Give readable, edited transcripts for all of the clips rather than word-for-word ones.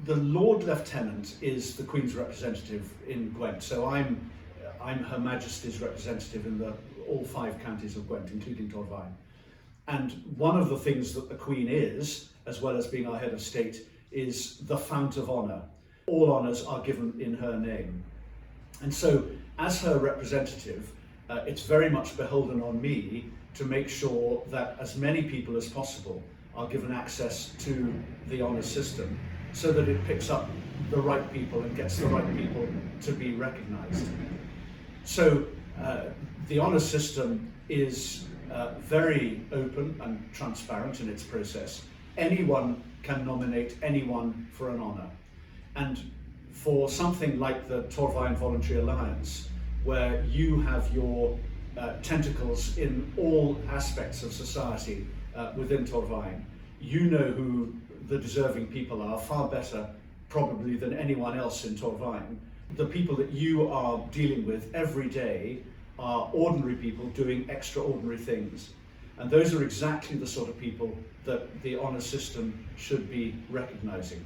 The Lord Lieutenant is the Queen's representative in Gwent, so I'm Her Majesty's representative in all 5 counties of Gwent, including Torfaen. And one of the things that the Queen is, as well as being our head of state, is the fount of honour. All honours are given in her name. And so, as her representative, it's very much beholden on me to make sure that as many people as possible are given access to the honours system, so that it picks up the right people and gets the right people to be recognised. So the honours system is very open and transparent in its process. Anyone can nominate anyone for an honour. And for something like the Torfaen Voluntary Alliance, where you have your tentacles in all aspects of society within Torfaen, you know who the deserving people are far better probably than anyone else in Torfaen. The people that you are dealing with every day are ordinary people doing extraordinary things. And those are exactly the sort of people that the honour system should be recognising.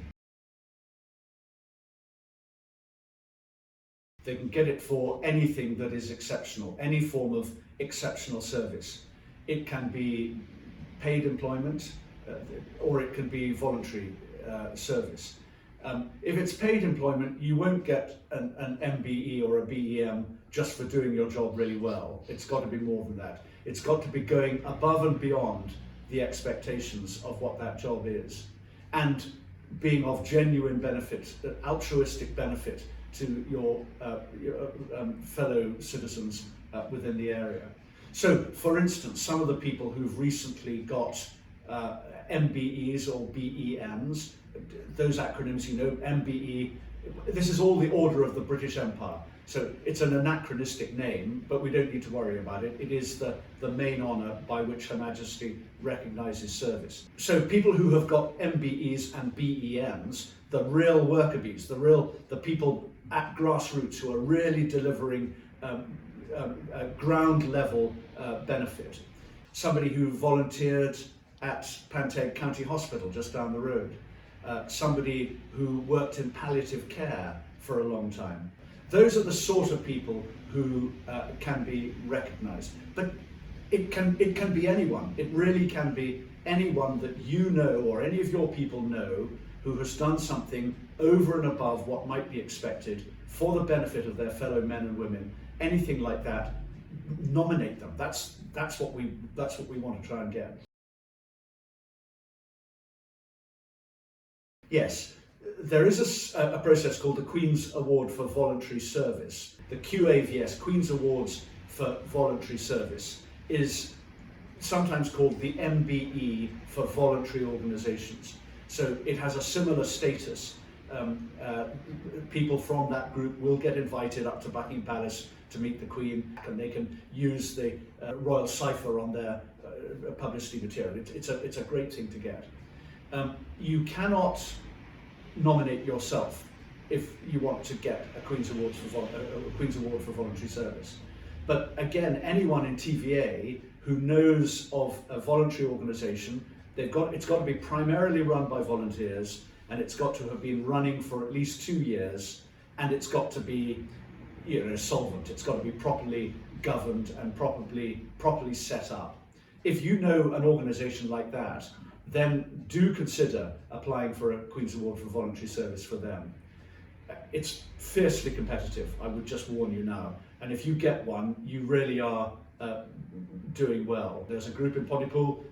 They can get it for anything that is exceptional, any form of exceptional service. It can be paid employment, or it can be voluntary service. If it's paid employment, you won't get an MBE or a BEM just for doing your job really well. It's got to be more than that. It's got to be going above and beyond the expectations of what that job is, and being of genuine benefit, altruistic benefit to your fellow citizens within the area. So, for instance, some of the people who've recently got MBEs or BEMs, those acronyms, you know, MBE, this is all the Order of the British Empire. So it's an anachronistic name, but we don't need to worry about it. It is the main honour by which Her Majesty recognises service. So people who have got MBEs and BEMs, the real worker bees, the people at grassroots who are really delivering ground level benefit. Somebody who volunteered at Panteg County Hospital just down the road. Somebody who worked in palliative care for a long time. Those are the sort of people who can be recognised. But it can be anyone. It really can be anyone that you know or any of your people know who has done something over and above what might be expected for the benefit of their fellow men and women. Anything like that, nominate them. That's what we want to try and get. Yes, there is a process called the Queen's Award for Voluntary Service. The QAVS, Queen's Awards for Voluntary Service, is sometimes called the MBE for voluntary organisations. So it has a similar status. People from that group will get invited up to Buckingham Palace to meet the Queen, and they can use the royal cipher on their publicity material. It's a great thing to get. You cannot nominate yourself if you want to get a Queen's Award for Voluntary Service. But again, anyone in TVA who knows of a voluntary organisation, it's got to be primarily run by volunteers, and it's got to have been running for at least 2 years, and it's got to be, solvent. It's got to be properly governed and properly set up. If you know an organisation like that, then do consider applying for a Queen's Award for Voluntary Service for them. It's fiercely competitive, I would just warn you now. And if you get one, you really are doing well. There's a group in Pontypool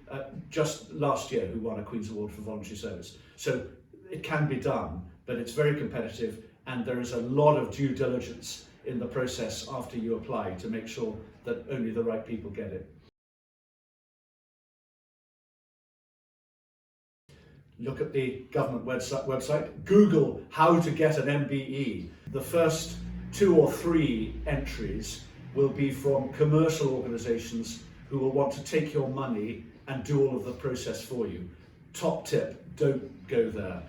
just last year who won a Queen's Award for Voluntary Service. So it can be done, but it's very competitive, and there is a lot of due diligence in the process after you apply to make sure that only the right people get it. Look at the government website, Google how to get an MBE. The first 2 or 3 entries will be from commercial organisations who will want to take your money and do all of the process for you. Top tip, don't go there.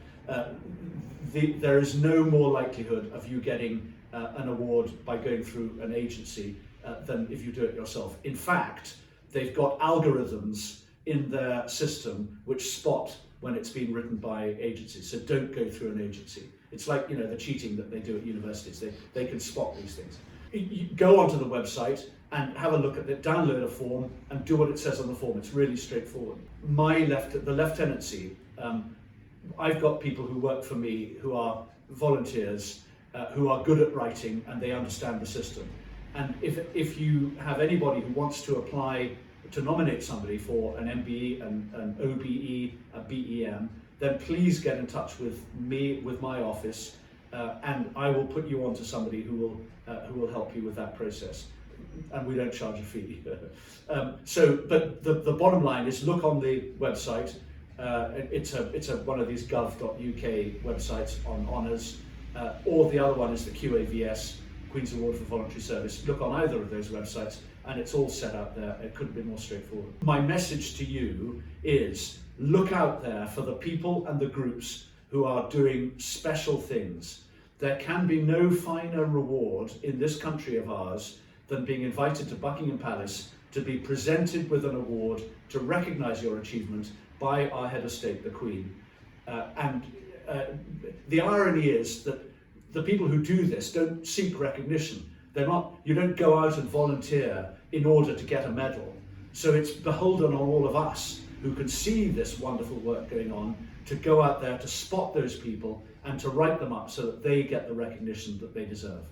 There is no more likelihood of you getting an award by going through an agency than if you do it yourself. In fact, they've got algorithms in their system which spot when it's been written by agencies. So don't go through an agency. It's like, you know, the cheating that they do at universities. They can spot these things. You go onto the website and have a look at it, download a form and do what it says on the form. It's really straightforward. The lieutenancy, I've got people who work for me who are volunteers, who are good at writing and they understand the system. And if you have anybody who wants to apply to nominate somebody for an MBE, an OBE, a BEM, then please get in touch with me, with my office, and I will put you on to somebody who will help you with that process. And we don't charge a fee. But the bottom line is, look on the website. It's one of these gov.uk websites on honours, or the other one is the QAVS, Queen's Award for Voluntary Service. Look on either of those websites and it's all set out there. It couldn't be more straightforward. My message to you is, look out there for the people and the groups who are doing special things. There can be no finer reward in this country of ours than being invited to Buckingham Palace to be presented with an award to recognise your achievement by our head of state, the Queen. The irony is that the people who do this don't seek recognition. You don't go out and volunteer in order to get a medal. So it's beholden on all of us who can see this wonderful work going on to go out there to spot those people and to write them up so that they get the recognition that they deserve.